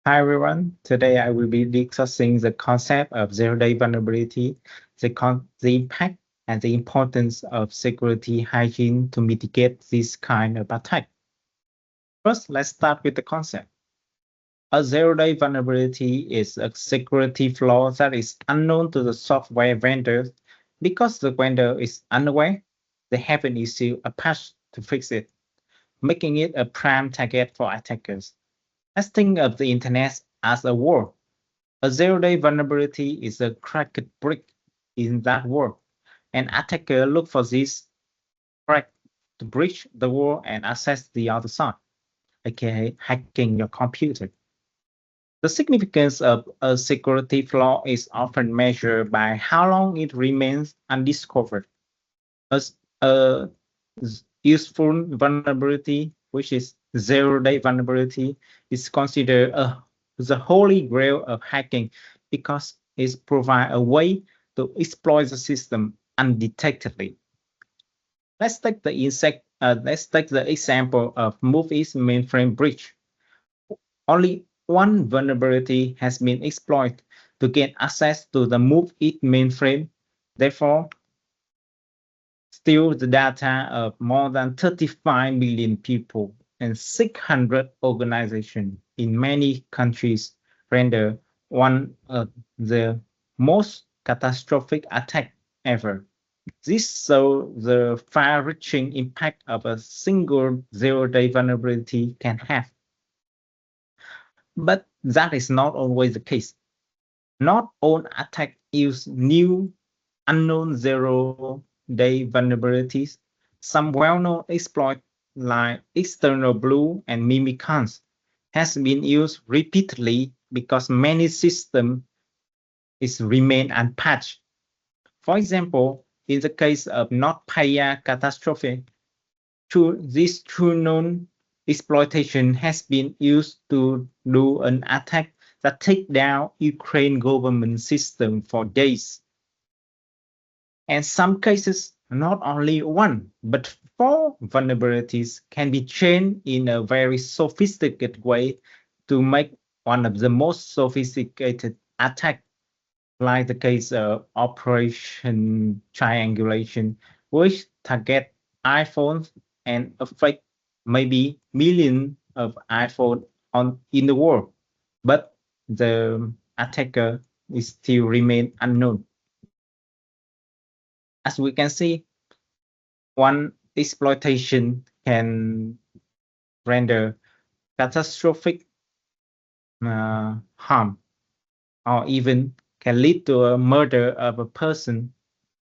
Hi everyone. Today I will be discussing the concept of zero-day vulnerability, the impact and the importance of security hygiene to mitigate this kind of attack. First, let's start with the concept. A zero-day vulnerability is a security flaw that is unknown to the software vendors because the vendor is unaware they haven't issued a patch to fix it, making it a prime target for attackers. Let's think of the internet as a war. A zero-day vulnerability is a cracked brick in that wall. An attacker looks for this crack to breach the wall and access the other side, aka hacking your computer. The significance of a security flaw is often measured by how long it remains undiscovered. As a useful vulnerability, which is zero-day vulnerability, is considered the holy grail of hacking because it provides a way to exploit the system undetectedly. Let's take the example of MoveIt mainframe breach. Only one vulnerability has been exploited to gain access to the MoveIt mainframe. Therefore, steal the data of more than 35 million people and 600 organizations in many countries, render one of the most catastrophic attack ever. This shows the far-reaching impact of a single zero-day vulnerability can have. But that is not always the case. Not all attacks use new unknown zero-day vulnerabilities. Some well-known exploits like external blue and mimikatz has been used repeatedly because many systems is remain unpatched. For example, in the case of NotPetya catastrophe, this true known exploitation has been used to do an attack that take down Ukraine government system for days. In some cases, not only one, but four vulnerabilities can be chained in a very sophisticated way to make one of the most sophisticated attacks, like the case of Operation Triangulation, which target iPhones and affect maybe millions of iPhones in the world, but the attacker is still remain unknown. As we can see, one exploitation can render catastrophic harm or even can lead to a murder of a person,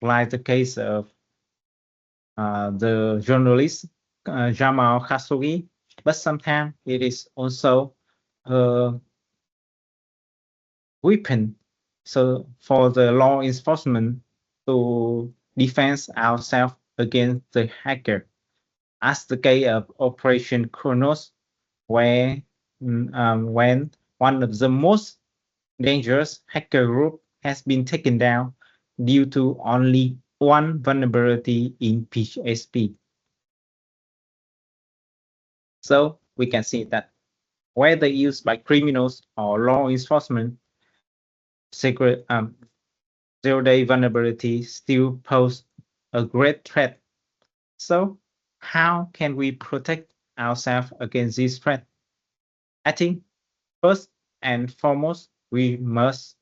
like the case of the journalist Jamal Khashoggi. But sometimes it is also a weapon so for the law enforcement to defend ourselves against the hacker, as the case of Operation Kronos, where when one of the most dangerous hacker group has been taken down due to only one vulnerability in PHP. So we can see that whether used by criminals or law enforcement, secret zero-day vulnerability still pose a great threat. So how can we protect ourselves against this threat? I think first and foremost, we must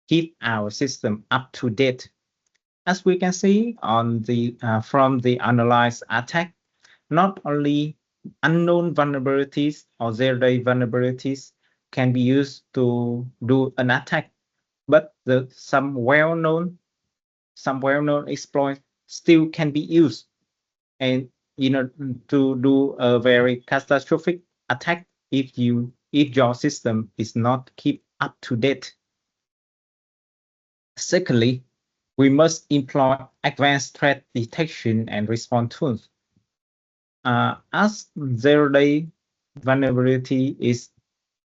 keep our system up to date. As we can see on the from the analyzed attack, not only unknown vulnerabilities or zero-day vulnerabilities can be used to do an attack, but some well-known exploits still can be used, and to do a very catastrophic attack if your system is not keep up to date. Secondly, we must employ advanced threat detection and response tools. As zero-day vulnerability is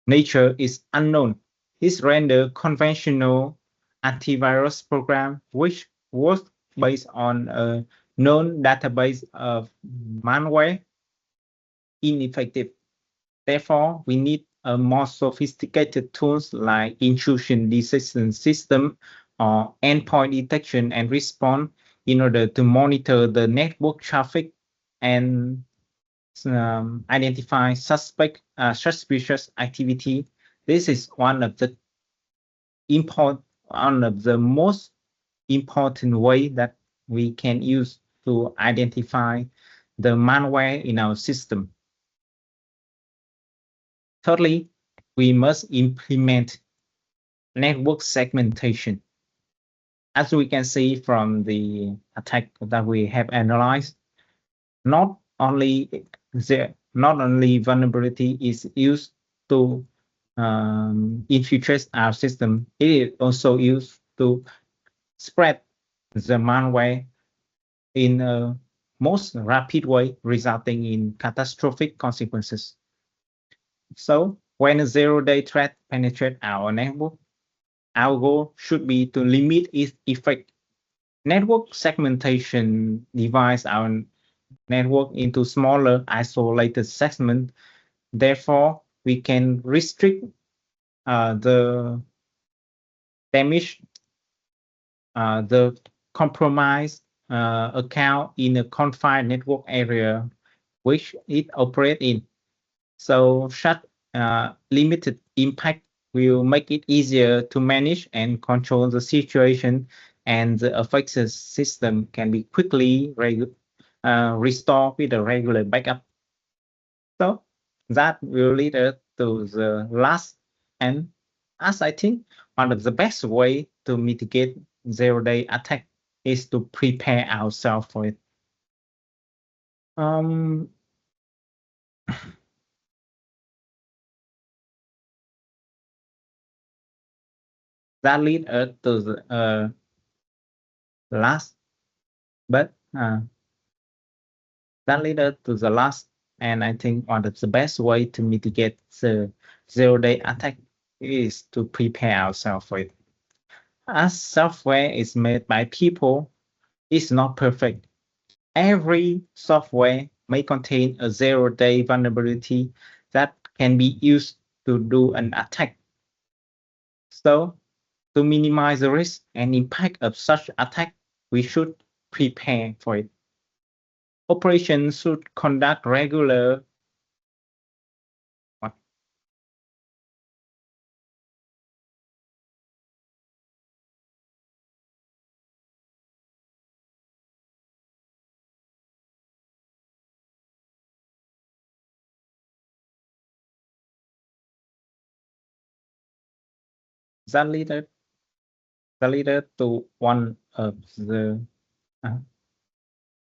nature is unknown, it render conventional antivirus program which was based on a known database of malware ineffective. Therefore, we need more sophisticated tools like intrusion detection system or endpoint detection and response in order to monitor the network traffic and identify suspicious activity. This is one of the most important way that we can use to identify the malware in our system. Thirdly, we must implement network segmentation. As we can see from the attack that we have analyzed, not only vulnerability is used to infiltrate our system, it is also used to spread the malware in a most rapid way, resulting in catastrophic consequences. So when a zero-day threat penetrates our network, our goal should be to limit its effect. Network segmentation divides our network into smaller isolated segments. Therefore, we can restrict the damage, the compromised account in a confined network area which it operates in. So such limited impact will make it easier to manage and control the situation, and the affected system can be quickly restored with a regular backup. So that will lead us to the last, and as I think one of the best way to mitigate zero-day attack is to prepare ourselves for it. That lead us to the last, but that lead us to the last, and I think one of the best way to mitigate the zero-day attack is to prepare ourselves for it. As software is made by people, it's not perfect. Every software may contain a zero-day vulnerability that can be used to do an attack. So, to minimize the risk and impact of such attack, we should prepare for it. Operations should conduct regular that leader to one of the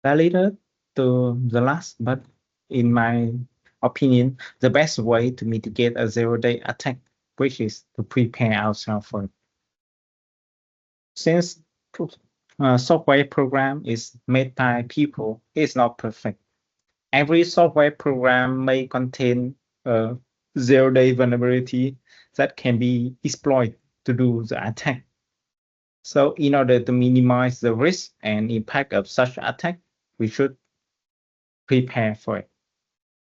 that leader to the last, but in my opinion, the best way to mitigate a zero-day attack, which is to prepare ourselves for it. Since software program is made by people, it's not perfect. Every software program may contain a zero-day vulnerability that can be exploited to do the attack. So in order to minimize the risk and impact of such attack, we should prepare for it.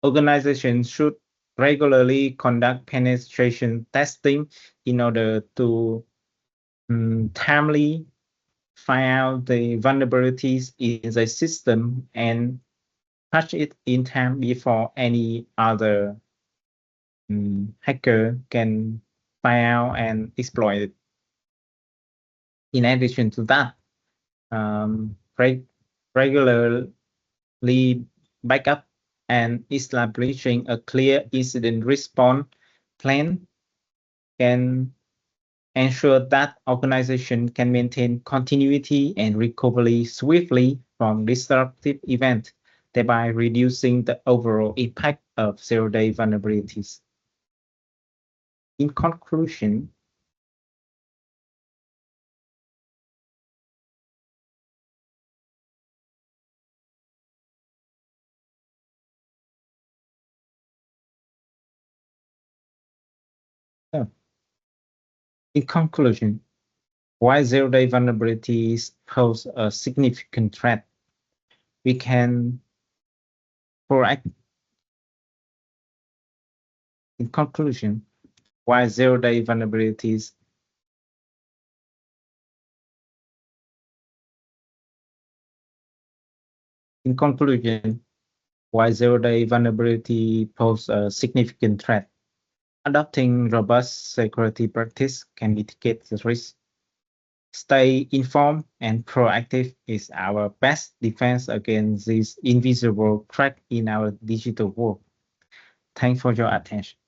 Organizations should regularly conduct penetration testing in order to timely find out the vulnerabilities in the system and patch it in time before any other hacker can find out and exploit it. In addition to that, regularly backup and establishing a clear incident response plan can ensure that organization can maintain continuity and recovery swiftly from disruptive events, thereby reducing the overall impact of zero-day vulnerabilities. In conclusion, why zero-day vulnerabilities pose a significant threat? We can In conclusion, why zero-day vulnerabilities why zero-day vulnerability pose a significant threat. Adopting robust security practice can mitigate the risk. Stay informed and proactive is our best defense against this invisible threat in our digital world. Thanks for your attention.